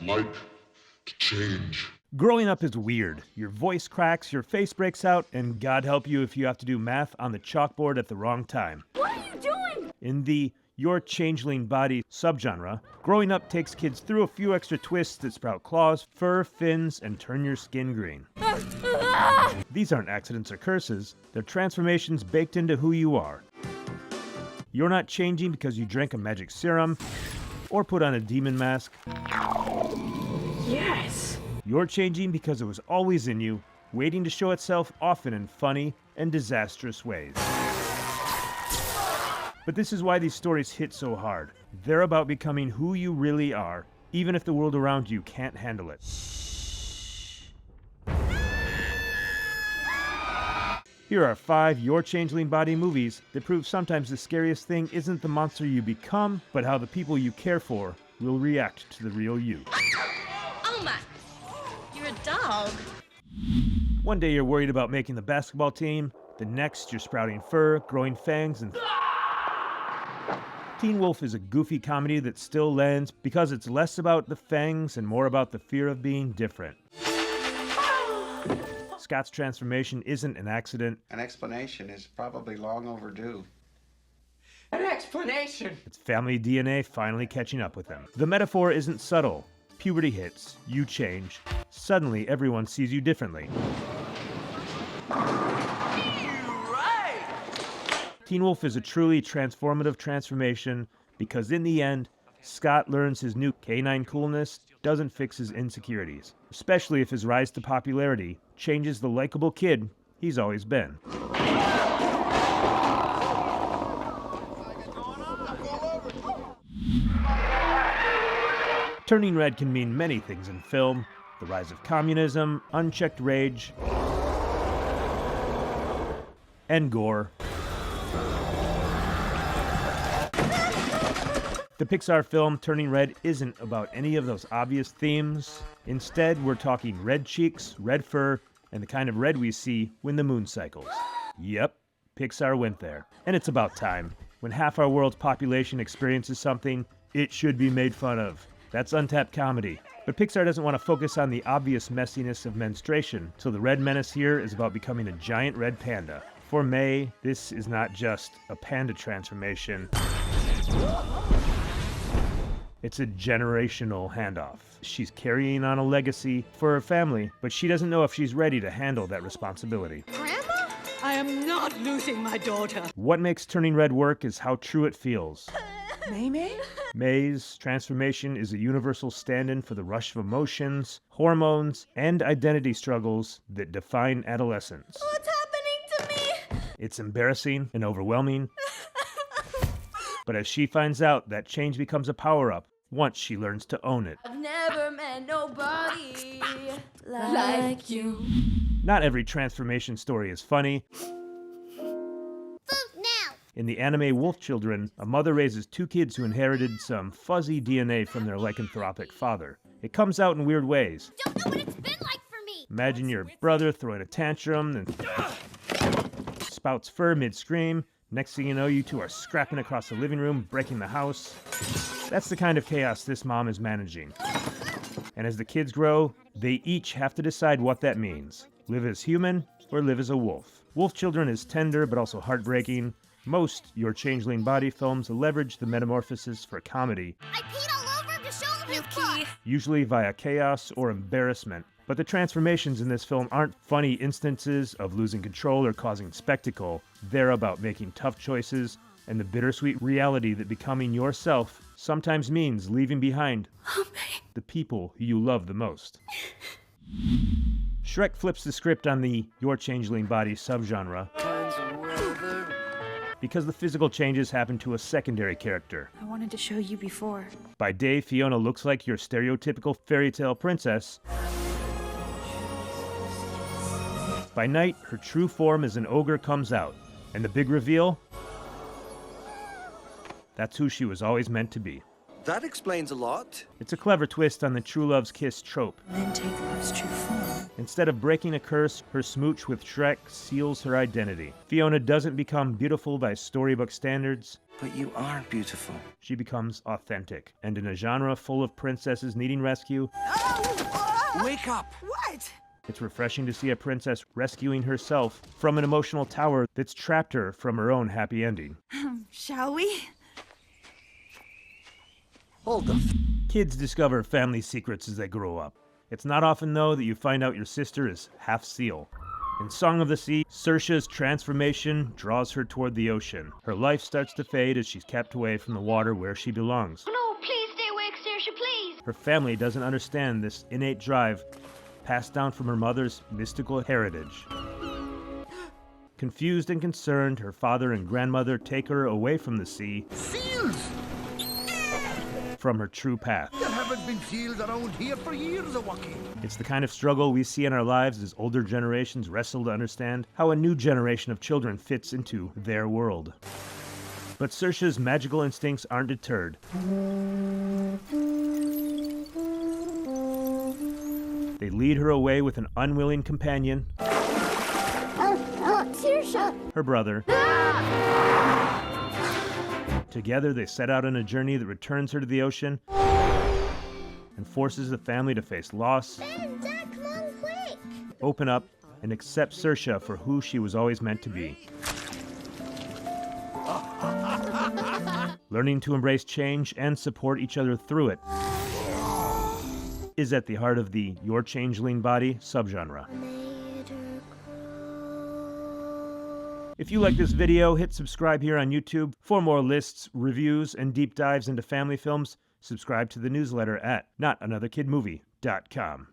like to change. Growing up is weird. Your voice cracks, your face breaks out, and God help you if you have to do math on the chalkboard at the wrong time. What are you doing? In the Your Changeling Body subgenre, growing up takes kids through a few extra twists that sprout claws, fur, fins, and turn your skin green. These aren't accidents or curses, they're transformations baked into who you are. You're not changing because you drank a magic serum or put on a demon mask. Yes. You're changing because it was always in you, waiting to show itself, often in funny and disastrous ways. But this is why these stories hit so hard. They're about becoming who you really are, even if the world around you can't handle it. Here are 5 Your Changeling Body movies that prove sometimes the scariest thing isn't the monster you become, but how the people you care for will react to the real you. Oh my, you're a dog. One day you're worried about making the basketball team, the next you're sprouting fur, growing fangs, and Teen Wolf is a goofy comedy that still lands because it's less about the fangs and more about the fear of being different. Scott's transformation isn't an accident. An explanation is probably long overdue. An explanation! It's family DNA finally catching up with him. The metaphor isn't subtle. Puberty hits, you change. Suddenly everyone sees you differently. Teen Wolf is a truly transformative transformation because in the end, Scott learns his new canine coolness doesn't fix his insecurities, especially if his rise to popularity changes the likable kid he's always been. Turning red can mean many things in film: the rise of communism, unchecked rage, and gore. The Pixar film Turning Red isn't about any of those obvious themes. Instead, we're talking red cheeks, red fur, and the kind of red we see when the moon cycles. Yep, Pixar went there. And it's about time. When half our world's population experiences something, it should be made fun of. That's untapped comedy. But Pixar doesn't want to focus on the obvious messiness of menstruation, so the red menace here is about becoming a giant red panda. For May, this is not just a panda transformation. It's a generational handoff. She's carrying on a legacy for her family, but she doesn't know if she's ready to handle that responsibility. Grandma? I am not losing my daughter. What makes Turning Red work is how true it feels. May? May's transformation is a universal stand-in for the rush of emotions, hormones, and identity struggles that define adolescence. What's happening to me? It's embarrassing and overwhelming. But as she finds out, that change becomes a power-up once she learns to own it. I've never met nobody like you. Not every transformation story is funny. In the anime Wolf Children, a mother raises 2 kids who inherited some fuzzy DNA from their lycanthropic father. It comes out in weird ways. Don't know what it's been like for me. Imagine your brother throwing a tantrum and spouts fur mid-scream. Next thing you know, you two are scrapping across the living room, breaking the house. That's the kind of chaos this mom is managing. And as the kids grow, they each have to decide what that means. Live as human or live as a wolf. Wolf Children is tender but also heartbreaking. Most Your Changeling Body films leverage the metamorphosis for comedy. I peed all over him to show him his butt. Usually via chaos or embarrassment. But the transformations in this film aren't funny instances of losing control or causing spectacle. They're about making tough choices and the bittersweet reality that becoming yourself sometimes means leaving behind the people who you love the most. Shrek flips the script on the Your Changeling Body subgenre because the physical changes happen to a secondary character. I wanted to show you before. By day, Fiona looks like your stereotypical fairy tale princess. By night, her true form as an ogre comes out. And the big reveal? That's who she was always meant to be. That explains a lot. It's a clever twist on the true love's kiss trope. Then take love's true form. Instead of breaking a curse, her smooch with Shrek seals her identity. Fiona doesn't become beautiful by storybook standards. But you are beautiful. She becomes authentic. And in a genre full of princesses needing rescue, Wake up! What? it's refreshing to see a princess rescuing herself from an emotional tower that's trapped her from her own happy ending. Shall we? Hold the Kids discover family secrets as they grow up. It's not often, though, that you find out your sister is half seal. In Song of the Sea, Saoirse's transformation draws her toward the ocean. Her life starts to fade as she's kept away from the water where she belongs. No, please stay awake, Saoirse, please. Her family doesn't understand this innate drive passed down from her mother's mystical heritage. Confused and concerned, her father and grandmother take her away from the sea, from her true path. There haven't been seals around here for years, Awaki. It's the kind of struggle we see in our lives as older generations wrestle to understand how a new generation of children fits into their world. But Saoirse's magical instincts aren't deterred. They lead her away with an unwilling companion, Saoirse! her brother. Together, they set out on a journey that returns her to the ocean and forces the family to face loss, Ben, Dad, come on, quick! open up, and accept Saoirse for who she was always meant to be. Learning to embrace change and support each other through it is at the heart of the Your Changeling Body subgenre. If you like this video, hit subscribe here on YouTube. For more lists, reviews, and deep dives into family films, subscribe to the newsletter at notanotherkidmovie.com.